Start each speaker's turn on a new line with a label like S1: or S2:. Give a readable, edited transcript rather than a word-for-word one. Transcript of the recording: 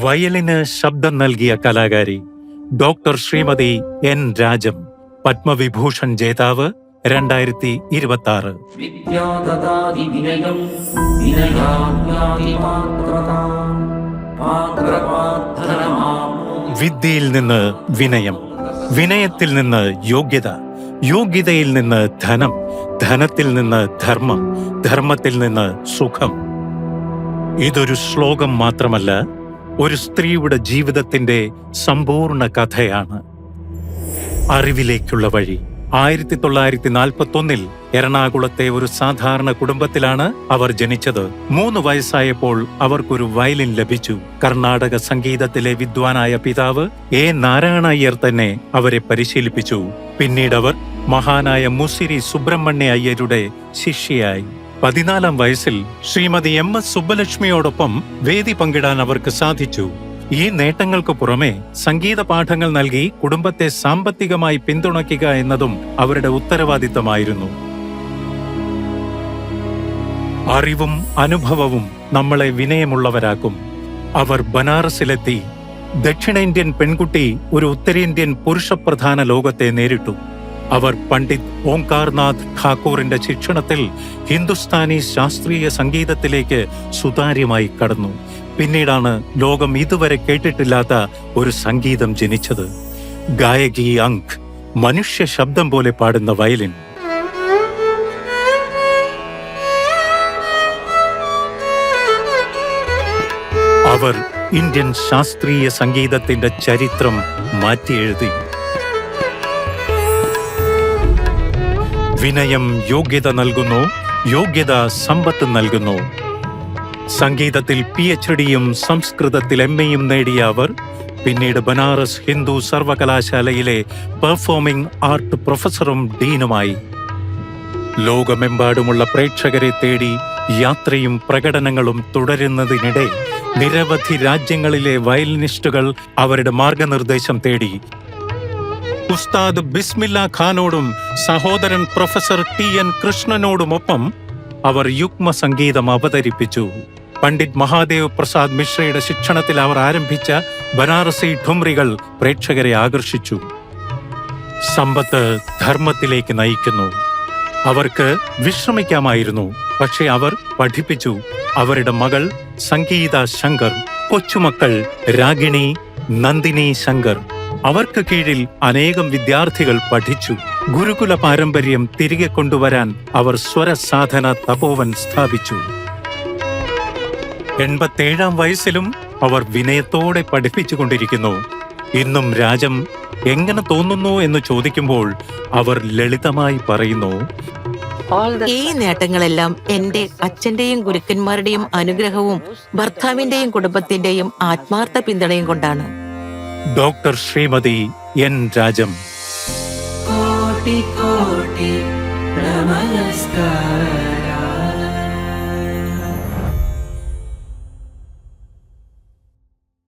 S1: വയലിന് ശബ്ദം നൽകിയ കലാകാരി ഡോക്ടർ ശ്രീമതി എൻ രാജം, പത്മവിഭൂഷൺ ജേതാവ് 2026. വിദ്യയിൽ നിന്ന് വിനയം, വിനയത്തിൽ നിന്ന് യോഗ്യത, യോഗ്യതയിൽ നിന്ന് ധനം, ധനത്തിൽ നിന്ന് ധർമ്മം, ധർമ്മത്തിൽ നിന്ന് സുഖം. ഇതൊരു ശ്ലോകം മാത്രമല്ല, ഒരു സ്ത്രീയുടെ ജീവിതത്തിന്റെ സമ്പൂർണ്ണ കഥയാണ്. അറിവിലേക്കുള്ള വഴി. 1941 എറണാകുളത്തെ ഒരു സാധാരണ കുടുംബത്തിലാണ് അവർ ജനിച്ചത്. 3 വയസ്സായപ്പോൾ അവർക്കൊരു വയലിൻ ലഭിച്ചു. കർണാടക സംഗീതത്തിലെ വിദ്വാനായ പിതാവ് എ നാരായണ അയ്യർ തന്നെ അവരെ പരിശീലിപ്പിച്ചു. പിന്നീടവർ മഹാനായ മുസിരി സുബ്രഹ്മണ്യ അയ്യരുടെ ശിഷ്യയായി. 14-ാം വയസ്സിൽ ശ്രീമതി MS സുബ്ബലക്ഷ്മിയോടൊപ്പം വേദി പങ്കിടാൻ അവർക്ക് സാധിച്ചു. ഈ നേട്ടങ്ങൾക്ക് പുറമെ സംഗീത പാഠങ്ങൾ നൽകി കുടുംബത്തെ സാമ്പത്തികമായി പിന്തുണയ്ക്കുക എന്നതും അവരുടെ ഉത്തരവാദിത്തമായിരുന്നു. അറിവും അനുഭവവും നമ്മളെ വിനയമുള്ളവരാക്കും. അവർ ബനാറസിലെത്തി. ദക്ഷിണേന്ത്യൻ പെൺകുട്ടി ഒരു ഉത്തരേന്ത്യൻ പുരുഷപ്രധാന ലോകത്തെ നേരിട്ടു. അവർ പണ്ഡിറ്റ് ഓംകാർനാഥ് ഠാക്കൂറിന്റെ ശിക്ഷണത്തിൽ ഹിന്ദുസ്ഥാനി ശാസ്ത്രീയ സംഗീതത്തിലേക്ക് സുതാര്യമായി കടന്നു. പിന്നീടാണ് ലോകം ഇതുവരെ കേട്ടിട്ടില്ലാത്ത ഒരു സംഗീതം ജനിച്ചത്. ഗായകി അങ്ക്, മനുഷ്യ ശബ്ദം പോലെ പാടുന്ന വയലിൻ. അവർ ഇന്ത്യൻ ശാസ്ത്രീയ സംഗീതത്തിന്റെ ചരിത്രം മാറ്റിയെഴുതി. വിനയം യോഗ്യത നൽകുന്നു, യോഗ്യത സമ്പത്ത് നൽകുന്നു. സംഗീതത്തിൽ PhD-യും സംസ്കൃതത്തിൽ MA-യും നേടിയ അവർ പിന്നീട് ബനാറസ് ഹിന്ദു സർവകലാശാലയിലെ പെർഫോമിംഗ് ആർട്ട് പ്രൊഫസറും ഡീനുമായി. ലോകമെമ്പാടുമുള്ള പ്രേക്ഷകരെ തേടി യാത്രയും പ്രകടനങ്ങളും തുടരുന്നതിനിടെ നിരവധി രാജ്യങ്ങളിലെ വയലിനിസ്റ്റുകൾ അവരുടെ മാർഗനിർദ്ദേശം തേടി. ഉസ്താദ് ബിസ്മില്ല ഖാനോടും സഹോദരൻ പ്രൊഫസർ TN കൃഷ്ണനോടുമൊപ്പം അവർ യുഗ്മ സംഗീതം അവതരിപ്പിച്ചു. പണ്ഡിറ്റ് മഹാദേവ് പ്രസാദ് മിശ്രയുടെ ശിക്ഷണത്തിൽ അവർ ആരംഭിച്ച ബനാറസി ഠുംറികൾ പ്രേക്ഷകരെ ആകർഷിച്ചു. സമ്പത്ത് ധർമ്മത്തിലേക്ക് നയിക്കുന്നു. അവർക്ക് വിശ്രമിക്കാമായിരുന്നു, പക്ഷെ അവർ പഠിപ്പിച്ചു. അവരുടെ മകൾ സംഗീത ശങ്കർ, കൊച്ചുമക്കൾ രാഗിണി, നന്ദിനി ശങ്കർ. അവർക്ക് കീഴിൽ അനേകം വിദ്യാർത്ഥികൾ പഠിച്ചു. ഗുരുകുല പാരമ്പര്യം തിരികെ കൊണ്ടുവരാൻ അവർ സ്വരസാധന തപോവൻ സ്ഥാപിച്ചു. 87-ാം വയസ്സിലും അവർ വിനയത്തോടെ പഠിപ്പിച്ചുകൊണ്ടിരിക്കുന്നു. ഇന്നും രാജം എങ്ങനെ തോന്നുന്നു എന്ന് ചോദിക്കുമ്പോൾ അവർ ലളിതമായി പറയുന്നു,
S2: ഈ നേട്ടങ്ങളെല്ലാം എന്റെ അച്ഛന്റെയും ഗുരുക്കന്മാരുടെയും അനുഗ്രഹവും ഭർത്താവിന്റെയും കുടുംബത്തിന്റെയും ആത്മാർത്ഥ പിന്തുണയും കൊണ്ടാണ്.
S1: Doctor Shrimati N Rajam.
S3: കോടി കോടി നമസ്കാരം.